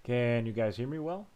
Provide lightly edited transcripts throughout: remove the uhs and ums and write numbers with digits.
Can you guys hear me well?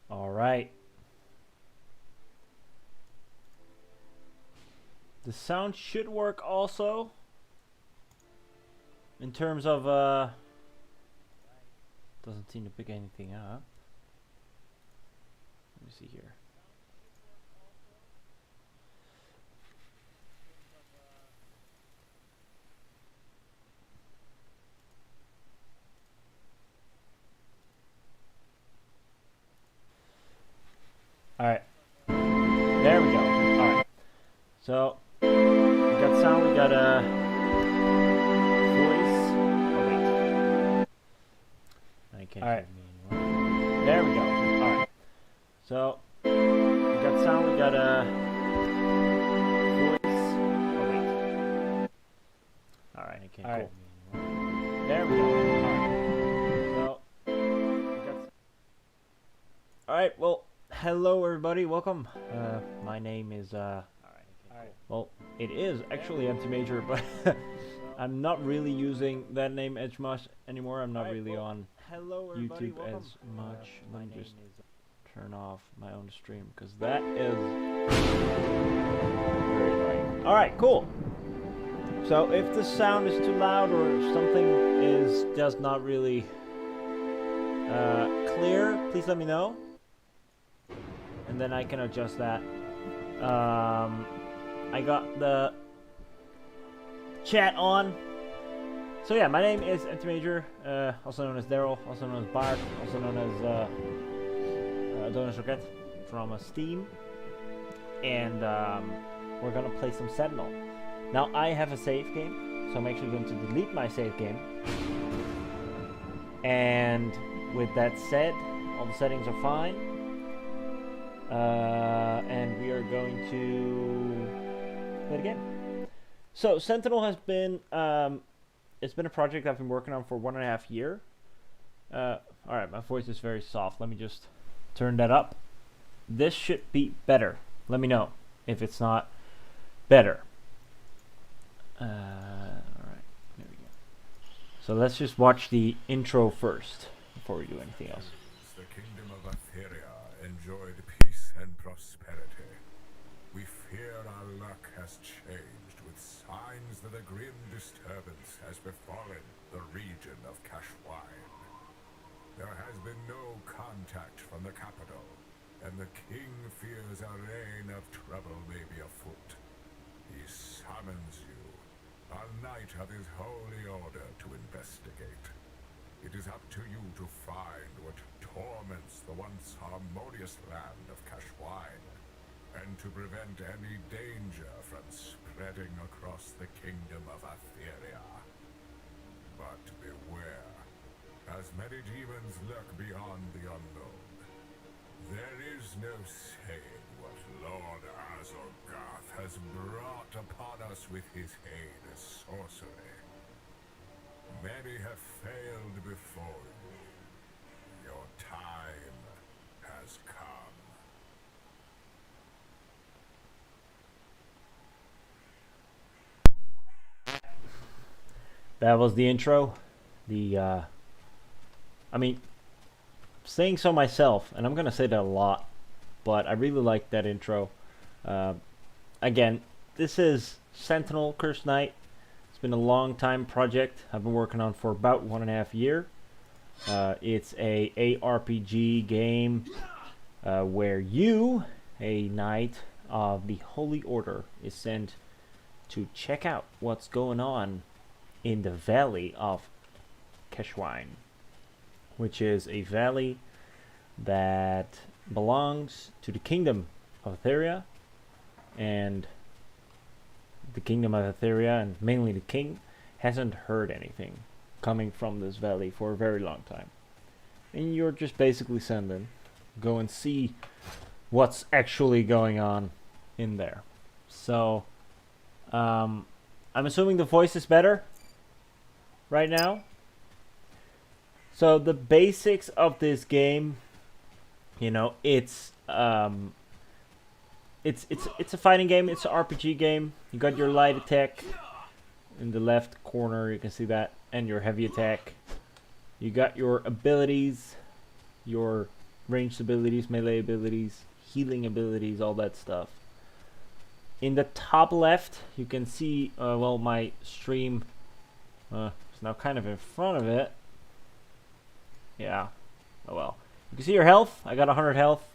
All right. The sound should work also. In terms of doesn't seem to pick anything up. Let me see here. All right. There we go. All right. So we got sound. We got a voice. Oh wait. I can't. All right. There we go. All right. So we got sound. We got a voice. Oh wait. All right. I can't. All right. Cool. There we go. All right. So we got. All right. Well. Hello everybody, welcome. My name is well, it is actually Empty Major, but I'm not really using that name as much anymore. I'm not really on YouTube as much. Let me just turn off my own stream because that is very annoying. Alright, cool. So if the sound is too loud or if something is just not really clear, please let me know. And then I can adjust that. I got the chat on. So yeah, my name is Empty Major, also known as Daryl, also known as Bart, also known as Adonis Rocket from Steam. And we're gonna play some Sentinel. Now I have a save game, so I'm actually going to delete my save game. And with that said, all the settings are fine. And we are going to play the game. So Sentinel has been it's been a project I've been working on for 1.5 years. Alright, my voice is very soft. Let me just turn that up. This should be better. Let me know if it's not better. Alright, there we go. So let's just watch the intro first before we do anything else. The kingdom of Etheria enjoys and prosperity. We fear our luck has changed, with signs that a grim disturbance has befallen the region of Kashwine. There has been no contact from the capital, and the king fears a reign of trouble may be afoot. He summons you, a knight of his holy order, to investigate. It is up to you to find what torments the once harmonious land of Kashwine, and to prevent any danger from spreading across the kingdom of Atheria. But beware, as many demons lurk beyond the unknown. There is no saying what Lord Azorgath has brought upon us with his heinous sorcery. Many have failed before you. Your time has come. That was the intro. I mean, saying so myself, and I'm gonna say that a lot, but I really like that intro. Again, this is Sentinel Cursed Knight. It's been a long time project I've been working on for about 1.5 years. It's a ARPG game where you, a knight of the Holy Order, is sent to check out what's going on in the Valley of Kashwine, which is a valley that belongs to the Kingdom of Atheria, and the Kingdom of Atheria, and mainly the king, hasn't heard anything coming from this valley for a very long time. And you're just basically sent in, go and see what's actually going on in there. So, I'm assuming the voice is better right now. So the basics of this game, you know, it's a fighting game. It's an RPG game. You got your light attack in the left corner. You can see that, and your heavy attack. You got your abilities, your ranged abilities, melee abilities, healing abilities, all that stuff. In the top left, you can see, well, my stream is now kind of in front of it. Yeah. Oh well. You can see your health. I got 100 health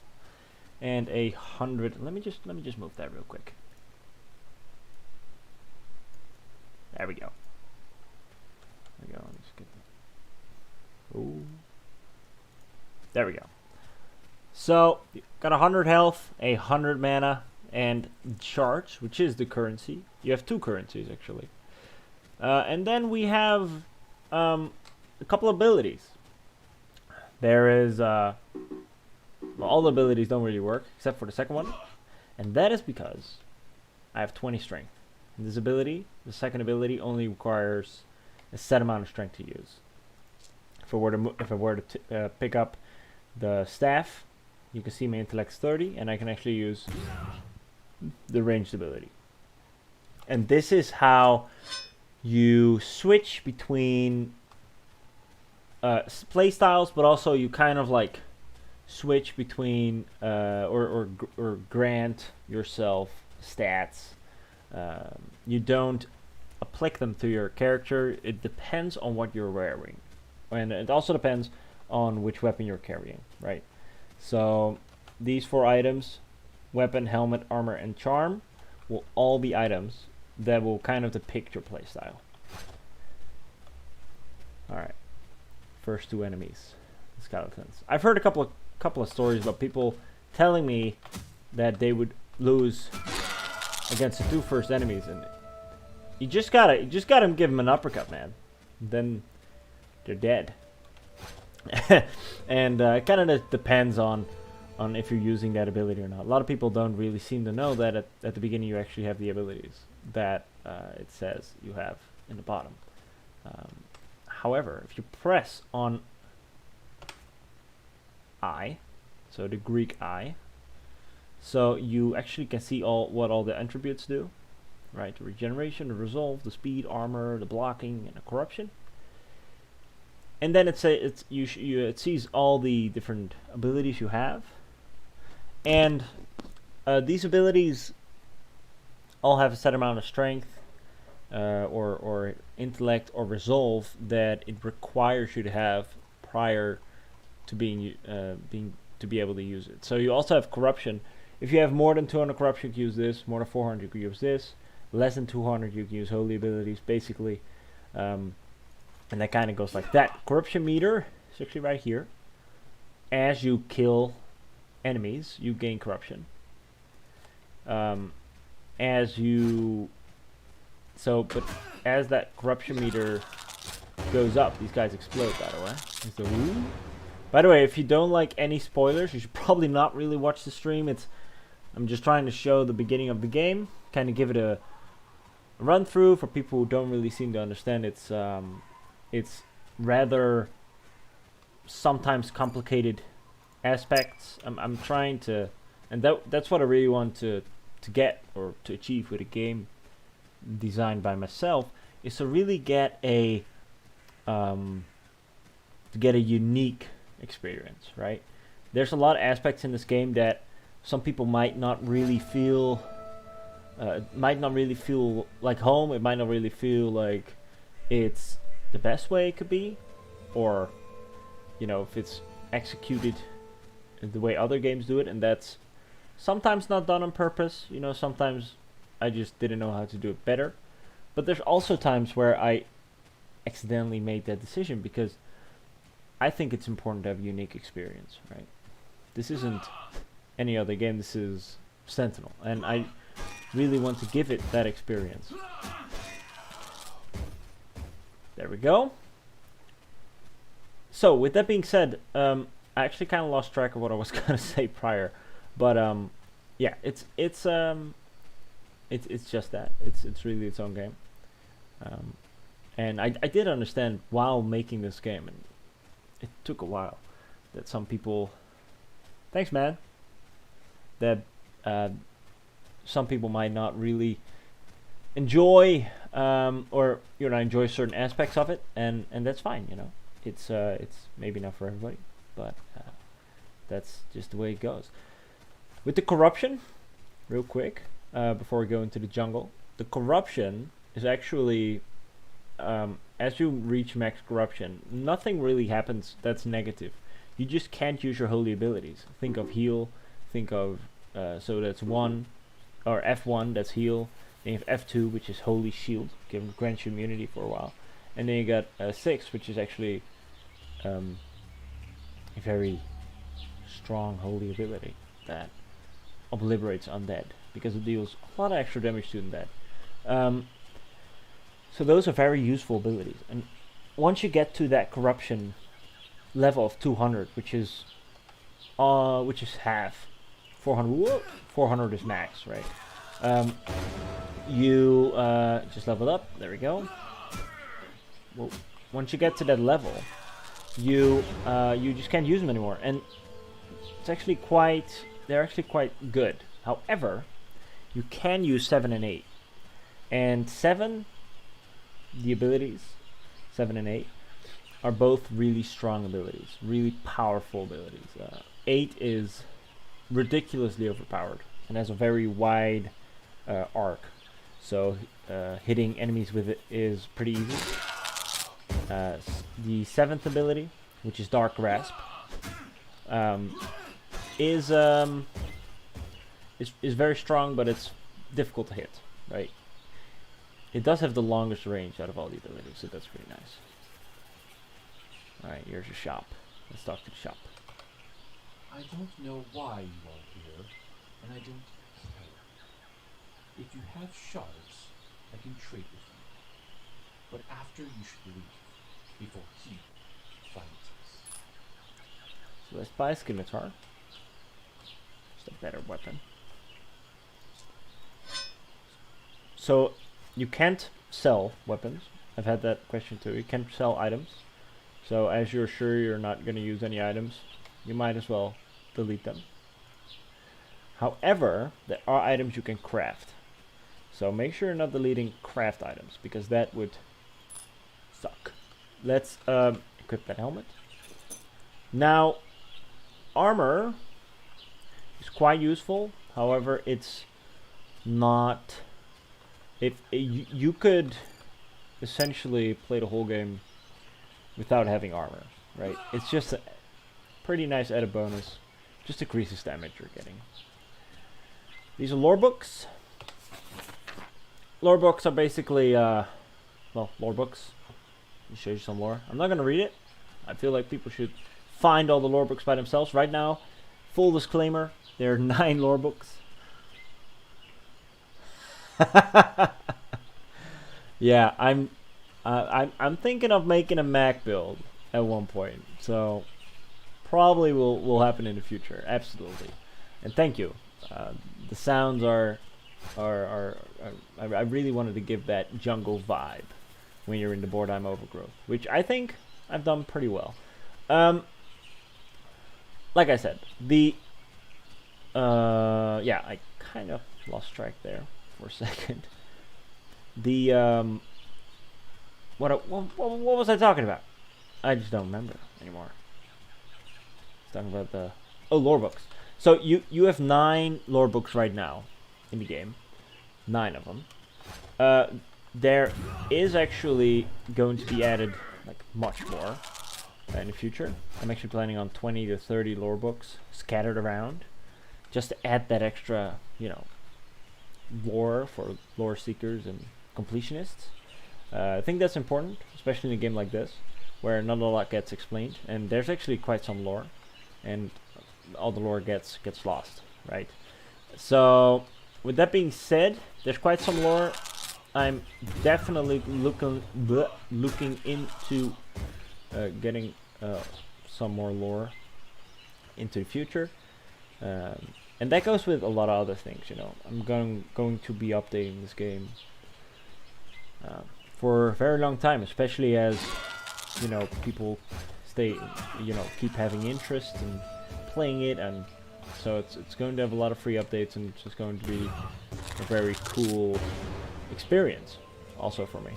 and 100. Let me just move that real quick. There we go. There we go. Let me just get that. Ooh. There we go. So got 100 health, 100 mana, and charge, which is the currency. You have 2 currencies actually. And then we have a couple abilities. There is, well, all the abilities don't really work, except for the second one. And that is because I have 20 strength. And this ability, the second ability, only requires a set amount of strength to use. If I were to pick up the staff, you can see my intellect's 30, and I can actually use the ranged ability. And this is how you switch between play styles, but also you kind of like switch between or grant yourself stats. You don't apply them to your character. It depends on what you're wearing, and it also depends on which weapon you're carrying, right? So these 4 items, weapon, helmet, armor, and charm, will all be items that will kind of depict your playstyle. Alright. First 2 enemies, skeletons. I've heard a couple of stories about people telling me that they would lose against the 2 first enemies, and you just gotta give them an uppercut, man. Then they're dead. And it kind of depends on if you're using that ability or not. A lot of people don't really seem to know that at the beginning you actually have the abilities that it says you have in the bottom. However, if you press on I, so the Greek I, so you actually can see what all the attributes do, right? The regeneration, the resolve, the speed, armor, the blocking, and the corruption. And then it sees all the different abilities you have, And these abilities all have a set amount of strength, or intellect, or resolve that it requires you to have prior to being to be able to use it. So you also have corruption. If you have more than 200 corruption, you can use this. More than 400, you can use this. Less than 200, you can use holy abilities, basically. And that kind of goes like that. Corruption meter is actually right here. As you kill enemies, you gain corruption. As that corruption meter goes up, these guys explode, by the way. So, by the way, if you don't like any spoilers, you should probably not really watch the stream. I'm just trying to show the beginning of the game, kind of give it a run through for people who don't really seem to understand it's rather sometimes complicated aspects. I'm trying to, and that's what I really want to get, or to achieve with a game designed by myself, is to really get a unique experience, right? There's a lot of aspects in this game that some people might not really feel like home. It might not really feel like it's the best way it could be, or if it's executed the way other games do it, and that's sometimes not done on purpose. Sometimes I just didn't know how to do it better. But there's also times where I accidentally made that decision because I think it's important to have a unique experience, right? This isn't any other game. This is Sentinel, and I really want to give it that experience. There we go. So with that being said, I actually kind of lost track of what I was gonna say prior, but yeah, it's just that it's really its own game, and I did understand while making this game, and it took a while, that some people, thanks man, that some people might not really enjoy or enjoy certain aspects of it, and that's fine. It's maybe not for everybody, but that's just the way it goes. With the corruption, real quick, before we go into the jungle, the corruption is actually, as you reach max corruption, nothing really happens that's negative. You just can't use your holy abilities. Think of heal, think of, so that's 1, or F1, that's heal. Then you have F2, which is holy shield, grants you immunity for a while. And then you got 6, which is actually a very strong holy ability that obliterates undead, because it deals a lot of extra damage to undead. So those are very useful abilities. And once you get to that corruption level of 200, which is half, 400. 400 is max, right? You just level up. There we go. Well, once you get to that level, you just can't use them anymore, and they're actually quite good. However, you can use 7 and 8, and 7, the abilities 7 and 8 are both really strong abilities, really powerful abilities. 8 is ridiculously overpowered and has a very wide arc, so hitting enemies with it is pretty easy. The 7th ability, which is Dark Grasp, is very strong, but it's difficult to hit, right? It does have the longest range out of all the abilities, so that's pretty nice. Alright, here's your shop. Let's talk to the shop. I don't know why you are here, and I don't care. If you have shards, I can trade with you. But after, you should leave, before he finds us. So let's buy a scimitar. Just a better weapon. So you can't sell weapons. I've had that question too. You can't sell items. So as you're sure you're not going to use any items, you might as well delete them. However, there are items you can craft. So make sure you're not deleting craft items, because that would suck. Let's equip that helmet. Now, armor is quite useful. However, it's not. If you could essentially play the whole game without having armor, right? It's just a pretty nice added bonus. Just decreases damage you're getting. These are lore books. Lore books are basically, well, lore books. Let me show you some lore. I'm not going to read it. I feel like people should find all the lore books by themselves. Right now, full disclaimer, there are 9 lore books. Yeah, I'm thinking of making a Mac build at one point. So probably will happen in the future. Absolutely. And thank you. The sounds are I really wanted to give that jungle vibe when you're in the Boardheim Overgrowth, which I think I've done pretty well. Like I said, the yeah, I kind of lost track there for a second. The what was I talking about? I just don't remember anymore. I was talking about the lore books. So you have 9 lore books right now in the game. 9 of them. There is actually going to be added like much more in the future. I'm actually planning on 20 to 30 lore books scattered around, just to add that extra, you know, lore for lore seekers and completionists. I think that's important, especially in a game like this, where not a lot gets explained, and there's actually quite some lore, and all the lore gets lost, right? So, with that being said, there's quite some lore. I'm definitely looking into getting some more lore into the future, and that goes with a lot of other things. You know, I'm going to be updating this game for a very long time, especially as, you know, people keep having interest in playing it, and so it's going to have a lot of free updates, and it's just going to be a very cool experience also for me.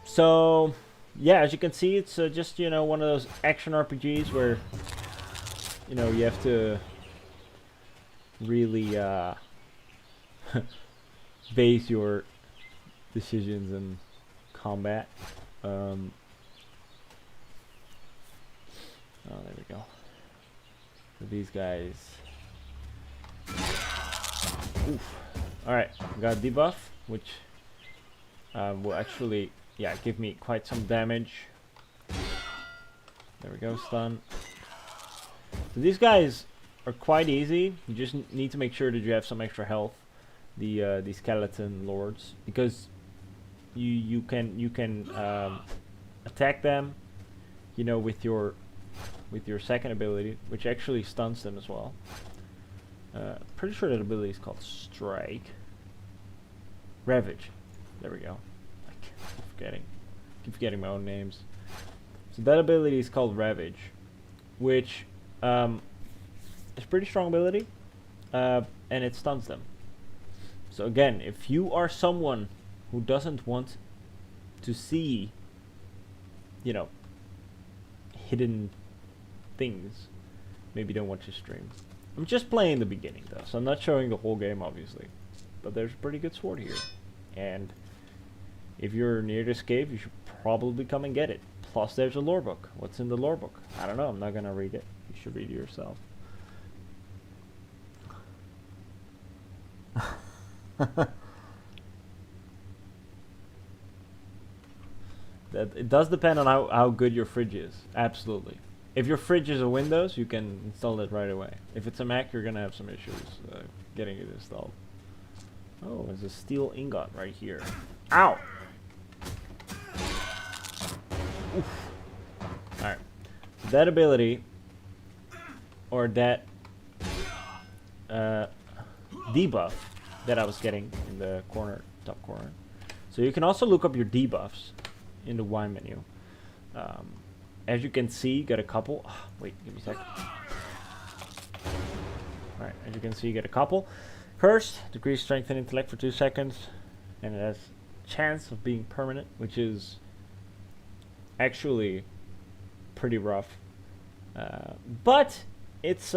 So yeah, as you can see, it's just, you know, one of those action RPGs where, you know, you have to really base your decisions in combat. Oh, there we go. So these guys. Oof. Alright, got a debuff, which will actually, yeah, give me quite some damage. There we go, stun. So these guys are quite easy. You just need to make sure that you have some extra health. The skeleton lords, because you can attack them, you know, with your second ability, which actually stuns them as well. Pretty sure that ability is called Strike. Ravage. There we go. I keep forgetting my own names. So that ability is called Ravage, which is a pretty strong ability, and it stuns them. So again, if you are someone who doesn't want to see, you know, hidden things, maybe don't watch the stream. I'm just playing the beginning though, so I'm not showing the whole game obviously. But there's a pretty good sword here. And if you're near this cave, you should probably come and get it. Plus there's a lore book. What's in the lore book? I don't know, I'm not gonna read it. You should read it yourself. That it does depend on how good your fridge is. Absolutely. If your fridge is a Windows, you can install it right away. If it's a Mac, you're gonna have some issues getting it installed. Oh, there's a steel ingot right here. Ow! Oof. Alright. That ability, or that debuff that I was getting in the corner, top corner. So you can also look up your debuffs in the Y menu. As you can see, got a couple. Oh, wait, give me a sec. Alright, as you can see, you get a couple. Cursed, decrease strength and intellect for 2 seconds. And it has chance of being permanent, which is actually pretty rough. But it's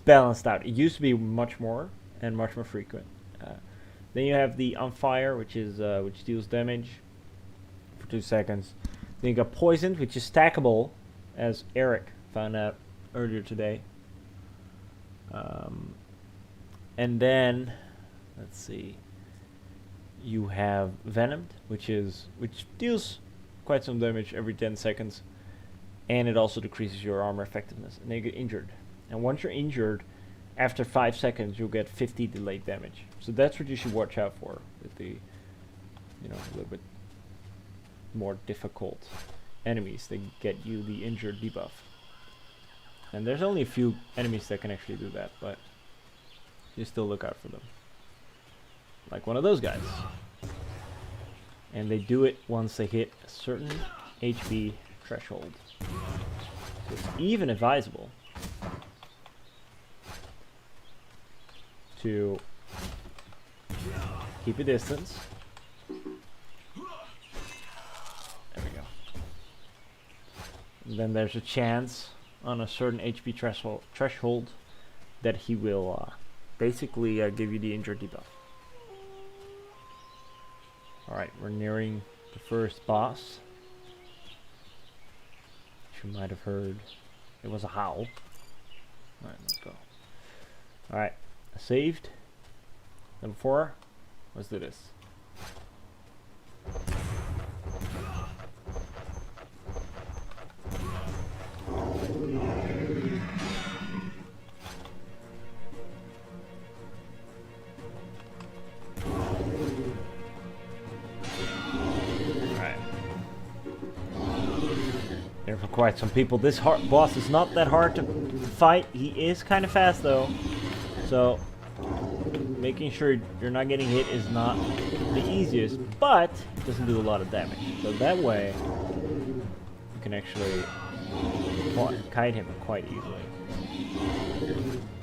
balanced out. It used to be much more and much more frequent. Then you have the on fire, which deals damage for 2 seconds. Then you got poisoned, which is stackable, as Eric found out earlier today. And then, let's see, you have venomed, which deals quite some damage every 10 seconds, and it also decreases your armor effectiveness. And then you get injured. And once you're injured, after 5 seconds, you'll get 50 delayed damage. So that's what you should watch out for with the, a little bit more difficult enemies that get you the injured debuff. And there's only a few enemies that can actually do that, but you still look out for them. Like one of those guys. And they do it once they hit a certain HP threshold. So it's even advisable to keep a distance. There we go. And then there's a chance on a certain HP threshold that he will basically give you the injured debuff. Alright, we're nearing the first boss. You might have heard it was a howl. Alright, let's go. Alright, saved. Level 4. Let's do this. For quite some people, this boss is not that hard to fight. He is kind of fast though, so making sure you're not getting hit is not the easiest, but it doesn't do a lot of damage. So that way you can actually kite him quite easily,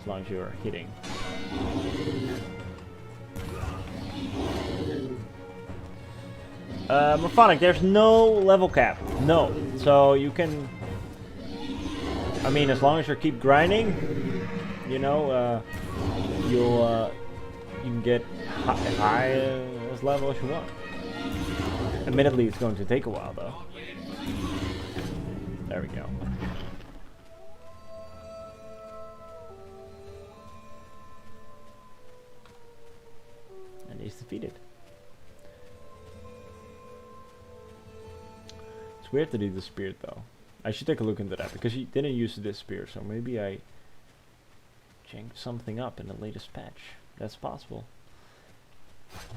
as long as you're hitting. Morphonic, there's no level cap. No. So you can, I mean, as long as you keep grinding, you can get high as level as you want. Admittedly, it's going to take a while though. There we go. And he's defeated. It's weird that he disappeared though. I should take a look into that because he didn't use this spear, so maybe I changed something up in the latest patch. That's possible.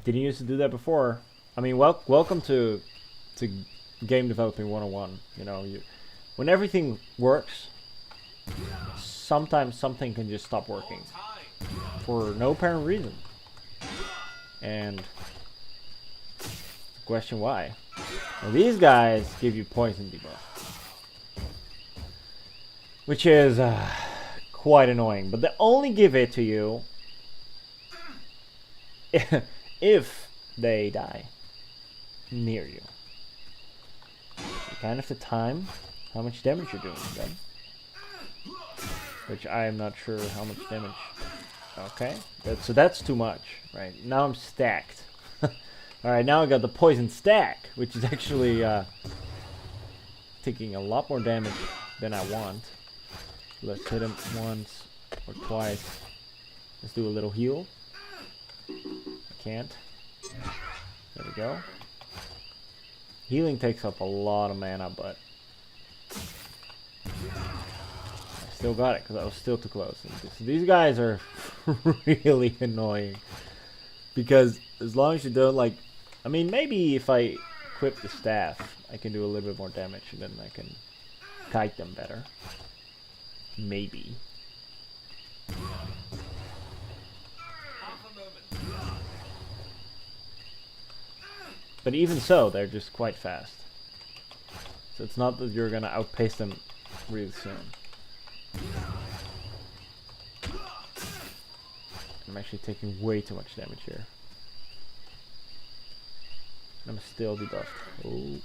Didn't used to do that before. I mean, welcome to game developing 101. You know, when everything works, sometimes something can just stop working for no apparent reason. And the question why? Well, these guys give you poison debuff, which is quite annoying. But they only give it to you if they die near you. You kind of have to time how much damage you're doing to them, which I am not sure how much damage. Okay, so that's too much, right? Now I'm stacked. Alright, now I got the poison stack, which is actually taking a lot more damage than I want. Let's hit him once or twice. Let's do a little heal. I can't. There we go. Healing takes up a lot of mana, but I still got it because I was still too close. So these guys are really annoying because as long as you don't like, I mean, maybe if I equip the staff, I can do a little bit more damage and then I can kite them better. Maybe. But even so, they're just quite fast. So it's not that you're gonna outpace them really soon. I'm actually taking way too much damage here. I'm still debuffed. Oh.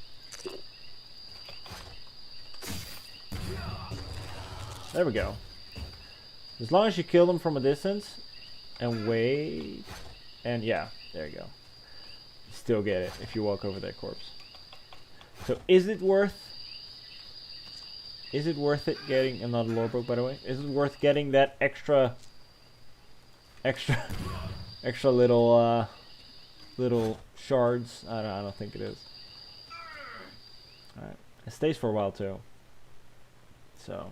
There we go. As long as you kill them from a distance and wait, and yeah, there you go. You still get it if you walk over that corpse. So is it worth it getting another lore book, by the way? Is it worth getting that extra little little shards? I don't think it is. All right, it stays for a while too. So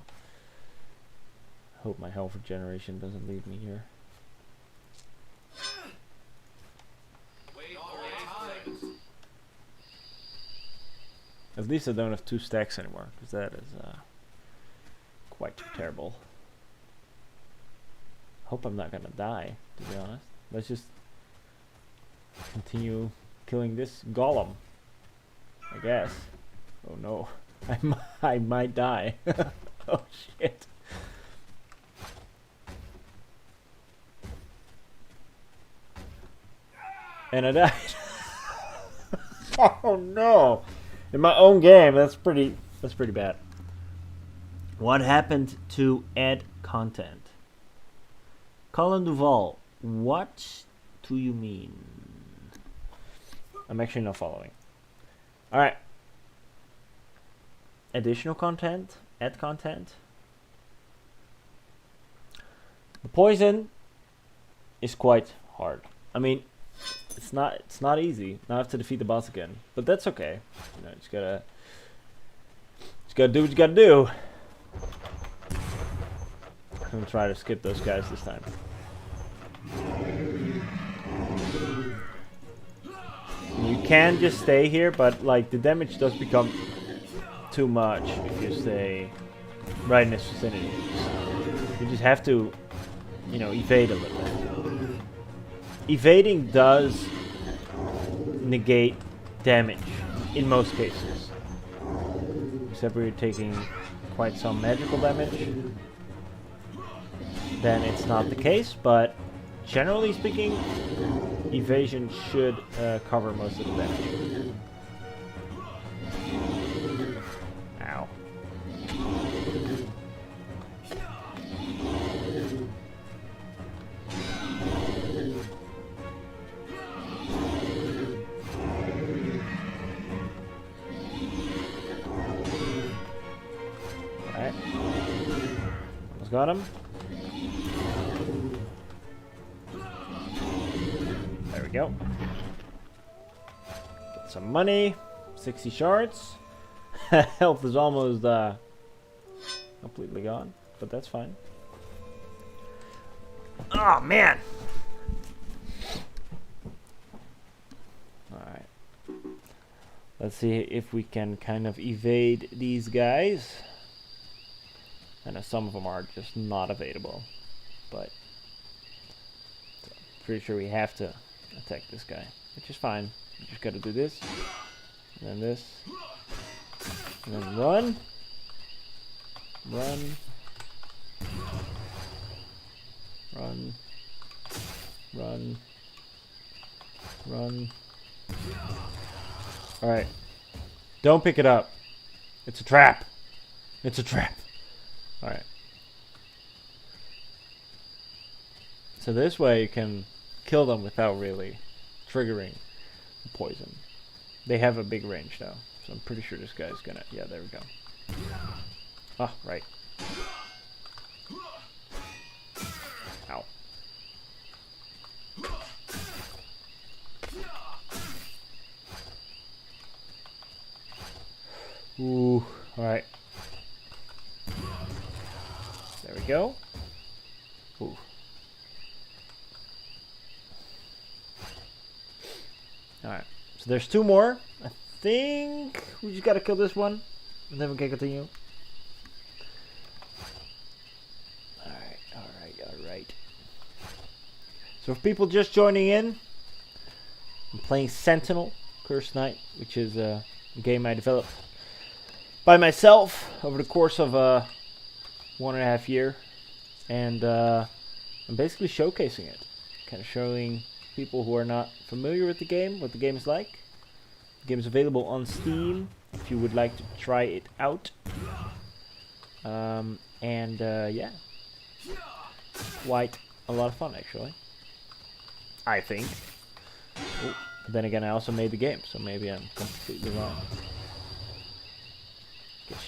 hope my health regeneration doesn't leave me here. At least I don't have 2 stacks anymore, because that is quite terrible. Hope I'm not gonna die, to be honest. Let's just continue killing this golem, I guess. Oh no, I might die. Oh shit. And I died. Oh no. In my own game, that's pretty bad. What happened to add content? Colin Duval, what do you mean? I'm actually not following. Alright. Additional content? Add content? The poison is quite hard. I mean, it's not easy. Now I have to defeat the boss again, but that's okay. You know, just gotta do what you gotta do. I'm gonna try to skip those guys this time. You can just stay here, but like the damage does become too much if you stay right in this vicinity. You just have to, you know, evade a little bit. Evading does negate damage in most cases, except where you're taking quite some magical damage. Then it's not the case, but generally speaking, evasion should cover most of the damage. Ow. Alright. Almost got him. There we go. Get some money. 60 shards. Health is almost completely gone, but that's fine. Oh man! Alright. Let's see if we can kind of evade these guys. I know some of them are just not evadable, but pretty sure we have to attack this guy, which is fine. You just gotta do this, and then this, and then run, run, run, run, run. Alright. Don't pick it up. It's a trap. It's a trap. Alright. So this way you can kill them without really triggering the poison. They have a big range though, so I'm pretty sure this guy's gonna... Yeah, there we go. Oh, right. Ow. Ooh, alright. There we go. Ooh. Alright, so there's 2 more. I think we just gotta kill this one, and then we can continue. Alright. So for people just joining in, I'm playing Sentinel Cursed Knight, which is a game I developed by myself over the course of 1.5 years, and I'm basically showcasing it, kind of showing people who are not familiar with the game what the game is like. The game is available on Steam if you would like to try it out, yeah, quite a lot of fun, actually. I think. Ooh, but then again, I also made the game, so maybe I'm completely wrong.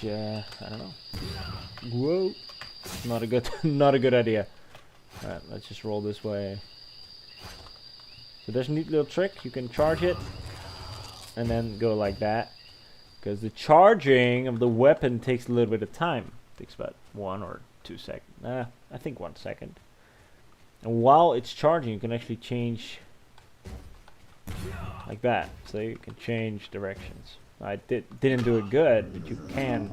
Guess, I don't know. Whoa, not a good, not a good idea. All right, let's just roll this way. So there's a neat little trick. You can charge it, and then go like that. Because the charging of the weapon takes a little bit of time. It takes about 1 or 2 seconds. I think 1 second. And while it's charging, you can actually change like that. So you can change directions. I didn't do it good, but you can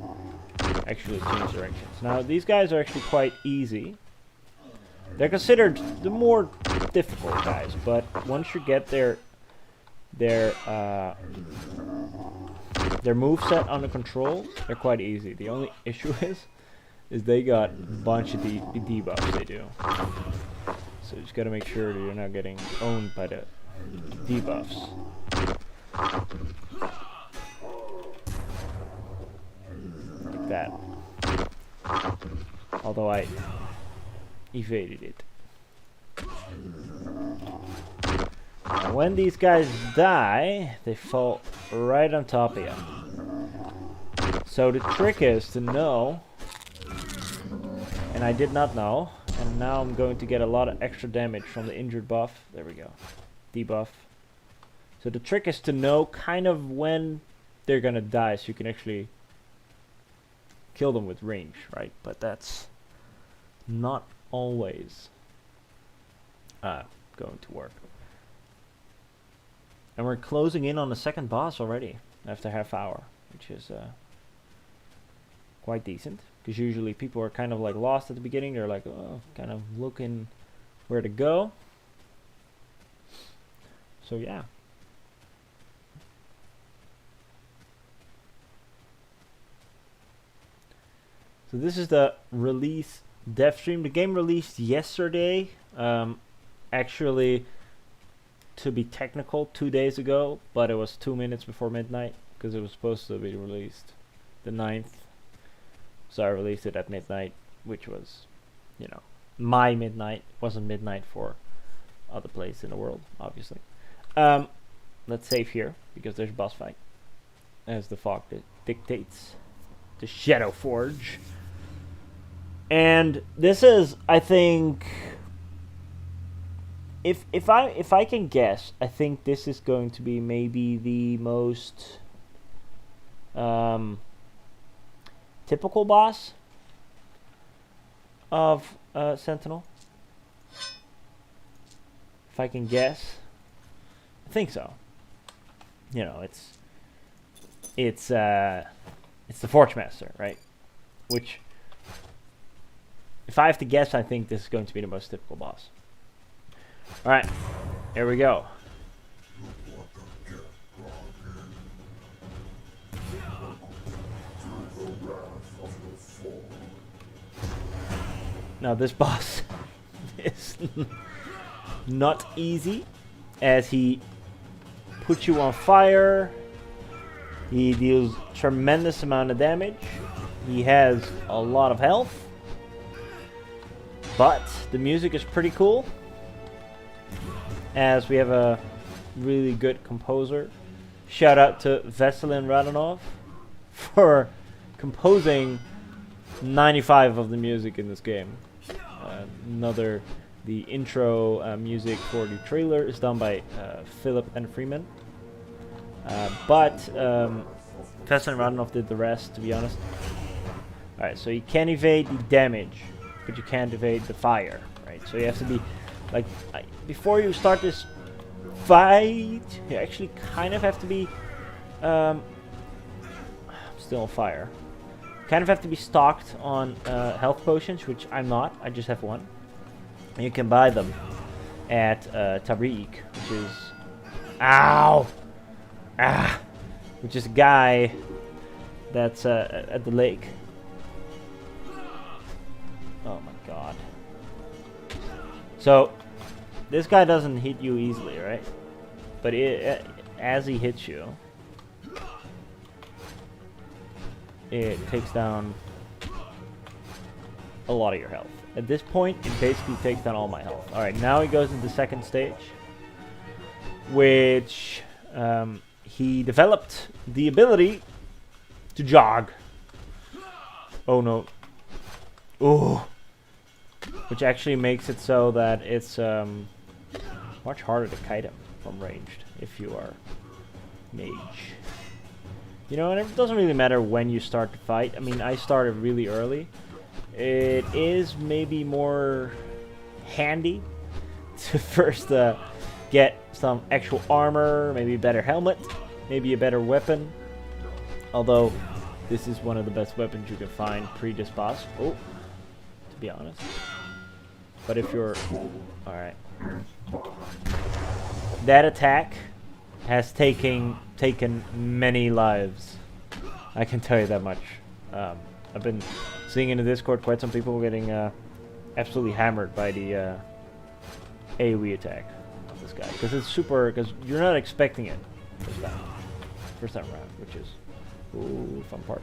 actually change directions. Now, these guys are actually quite easy. They're considered the more difficult guys, but once you get their moveset under control, they're quite easy. The only issue is they got a bunch of debuffs they do. So you just gotta make sure that you're not getting owned by the debuffs. Like that. Although I evaded it. Now when these guys die, they fall right on top of you. So the trick is to know, and I did not know, and now I'm going to get a lot of extra damage from the injured buff. There we go. Debuff. So the trick is to know kind of when they're gonna die, so you can actually kill them with range, right? But that's not always going to work. And we're closing in on the second boss already after half hour, which is quite decent. Because usually people are kind of like lost at the beginning. They're like, oh, kind of looking where to go. So yeah. So this is the release dev stream. The game released yesterday. Actually, to be technical, 2 days ago, but it was 2 minutes before midnight because it was supposed to be released the 9th. So I released it at midnight, which was, you know, my midnight. It wasn't midnight for other place in the world, obviously. Let's save here because there's a boss fight, as the fog dictates. The Shadow Forge. And this is, I think, if I can guess, I think this is going to be maybe the most typical boss of Sentinel. If I can guess, I think so. You know, it's the Forge Master, right? Which, if I have to guess, I think this is going to be the most typical boss. Alright, here we go. Now this boss is not easy, as he puts you on fire. He deals tremendous amount of damage. He has a lot of health. But the music is pretty cool, as we have a really good composer. Shout out to Veselin Radonov for composing 95 of the music in this game. The intro music for the trailer is done by Philip and Freeman. But Veselin Radonov did the rest, to be honest. Alright, so you can evade the damage, but you can't evade the fire, right? So you have to be, like, before you start this fight, you actually kind of have to be, I'm still on fire. Kind of have to be stocked on health potions, which I'm not, I just have one. And you can buy them at Tariq, which is, which is a guy that's at the lake. Oh my god. So, this guy doesn't hit you easily, right? But as he hits you, it takes down a lot of your health. At this point, it basically takes down all my health. Alright, now he goes into the second stage, which he developed the ability to jog. Oh no. Oh. Which actually makes it so that it's much harder to kite him from ranged if you are mage. You know, and it doesn't really matter when you start to fight. I mean, I started really early. It is maybe more handy to first get some actual armor, maybe a better helmet, maybe a better weapon. Although, this is one of the best weapons you can find pre this boss. Oh, to be honest. But if you're... Alright. That attack has taken many lives. I can tell you that much. I've been seeing in the Discord quite some people getting absolutely hammered by the AoE attack of this guy. Because it's super... Because you're not expecting it first time around, which is... Ooh, fun part.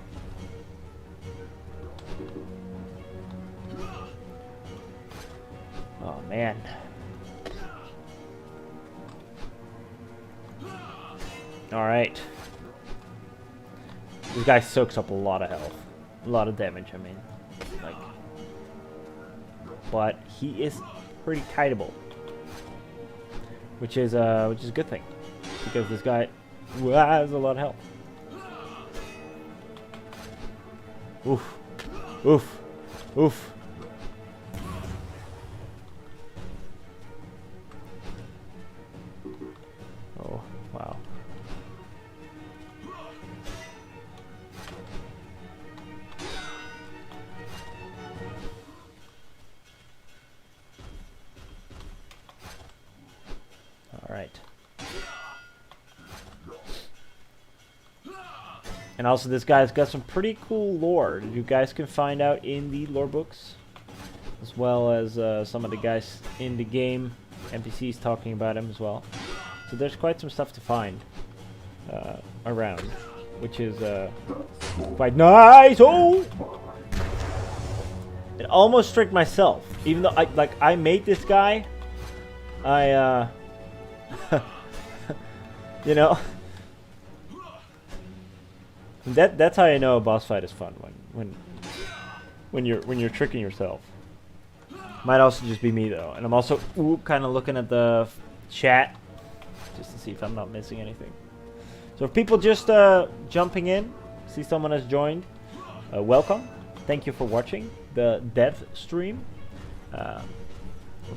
Oh, man. Alright. This guy soaks up a lot of health. A lot of damage, I mean. Like. But he is pretty kiteable. Which is a good thing. Because this guy has a lot of health. Oof. Oof. Oof. Oh, wow. All right. And also this guy's got some pretty cool lore that you guys can find out in the lore books. As well as some of the guys in the game, NPCs talking about him as well. So there's quite some stuff to find around, which is quite nice. Oh! It almost tricked myself, even though I made this guy. You know, that's how you know a boss fight is fun when you're tricking yourself. Might also just be me though, and I'm also kind of looking at the chat just to see if I'm not missing anything. So if people just jumping in, see someone has joined, welcome. Thank you for watching the dev stream. We're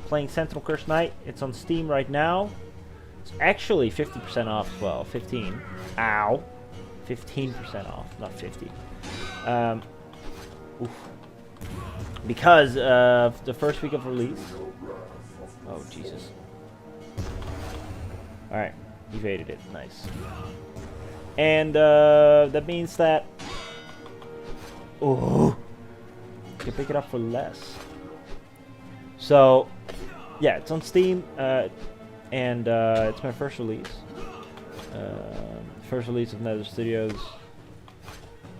playing Sentinel Cursed Knight. It's on Steam right now. It's actually 50% off as well. 15. Ow. 15% off, not 50. Oof. Because of the first week of release. Oh, Jesus. Alright, evaded it. Nice. And that means that... Oh, you can pick it up for less. So, yeah, it's on Steam. And it's my first release. First release of Nether Studios.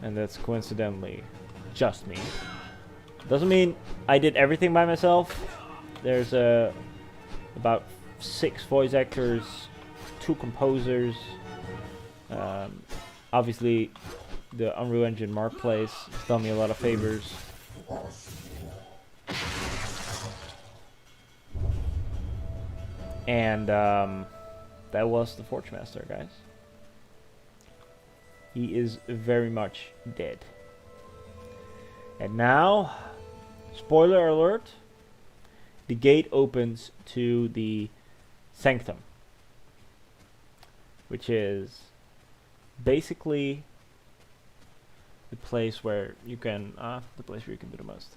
And that's coincidentally just me. Doesn't mean I did everything by myself. There's about 6 voice actors, 2 composers. Obviously, the Unreal Engine Marketplace has done me a lot of favors. And that was the Forge Master, guys. He is very much dead. And now, spoiler alert, the gate opens to the Sanctum, which is basically the place where you can do the most.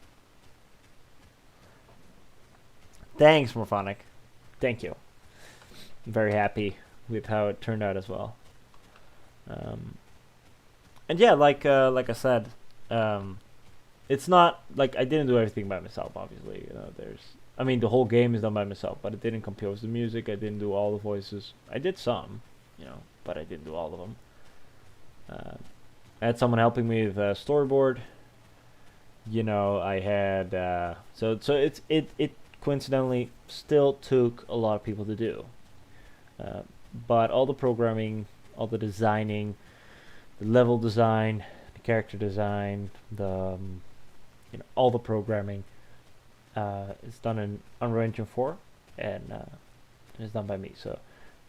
Thanks, Morphonic. Thank you. I'm very happy with how it turned out as well. And yeah, like I said, it's not like I didn't do everything by myself. Obviously, you know, I mean, the whole game is done by myself, but I didn't compose the music. I didn't do all the voices. I did some, you know, but I didn't do all of them. I had someone helping me with storyboard, you know, I had so it coincidentally still took a lot of people to do, but all the programming, all the designing, the level design, the character design, the you know, all the programming is done in Unreal Engine 4, and it's done by me. So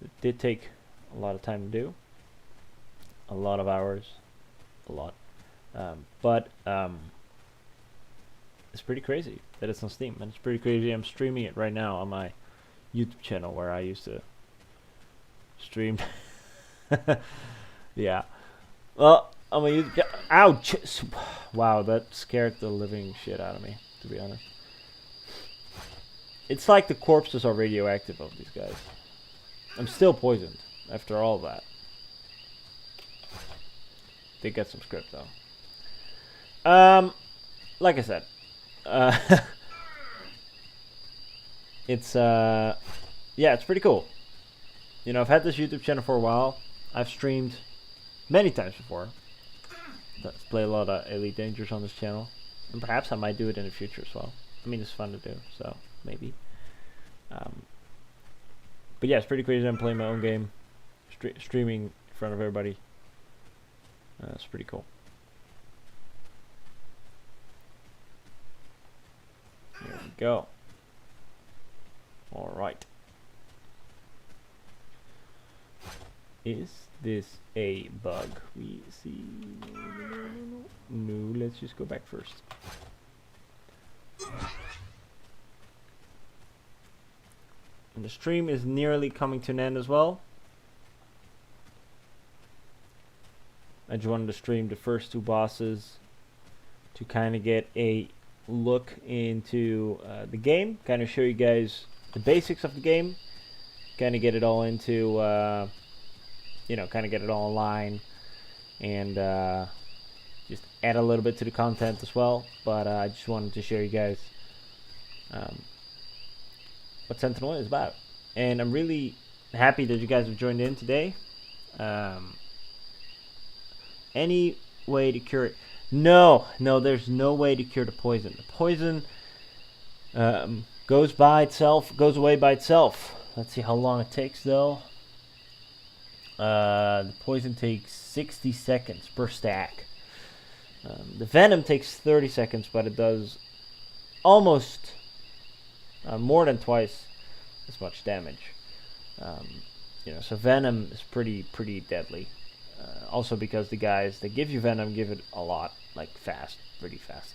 it did take a lot of time to do, a lot of hours, a lot, but it's pretty crazy that it's on Steam, and it's pretty crazy I'm streaming it right now on my YouTube channel where I used to stream. Yeah. Well, on my YouTube. Ouch! Wow, that scared the living shit out of me, to be honest. It's like the corpses are radioactive of these guys. I'm still poisoned after all that. Did get some script though. Like I said, it's yeah, it's pretty cool. You know, I've had this YouTube channel for a while. I've streamed many times before. Let's play a lot of Elite Dangerous on this channel, and perhaps I might do it in the future as well. I mean, it's fun to do, so maybe. But yeah, it's pretty crazy. I'm playing my own game, streaming in front of everybody. It's pretty cool. There we go. All right. Is this a bug? We see. No, let's just go back first. And the stream is nearly coming to an end as well. I just wanted to stream the first two bosses to kind of get a look into the game, kind of show you guys the basics of the game, kind of get it all into you know, kind of get it all online, and just add a little bit to the content as well. But I just wanted to show you guys what Sentinel is about, and I'm really happy that you guys have joined in today. Any way to cure it? No, there's no way to cure the poison. The poison goes away by itself. Let's see how long it takes though. The poison takes 60 seconds per stack. The venom takes 30 seconds, but it does almost more than twice as much damage. You know, so venom is pretty deadly. Also because the guys that give you venom give it a lot, like pretty fast.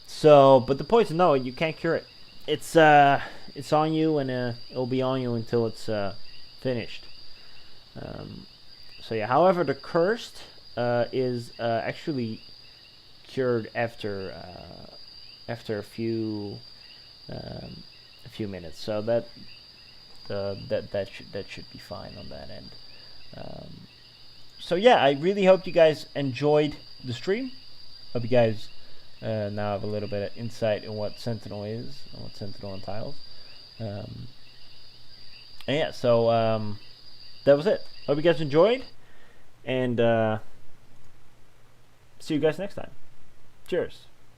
So, but the poison, no, you can't cure it. It's on you, and it'll be on you until it's finished. So yeah. However, the cursed is actually cured after a few minutes. So that should be fine on that end. So yeah, I really hope you guys enjoyed the stream. Hope you guys now have a little bit of insight in what Sentinel is and what Sentinel entails. And yeah, so that was it. Hope you guys enjoyed, and see you guys next time. Cheers.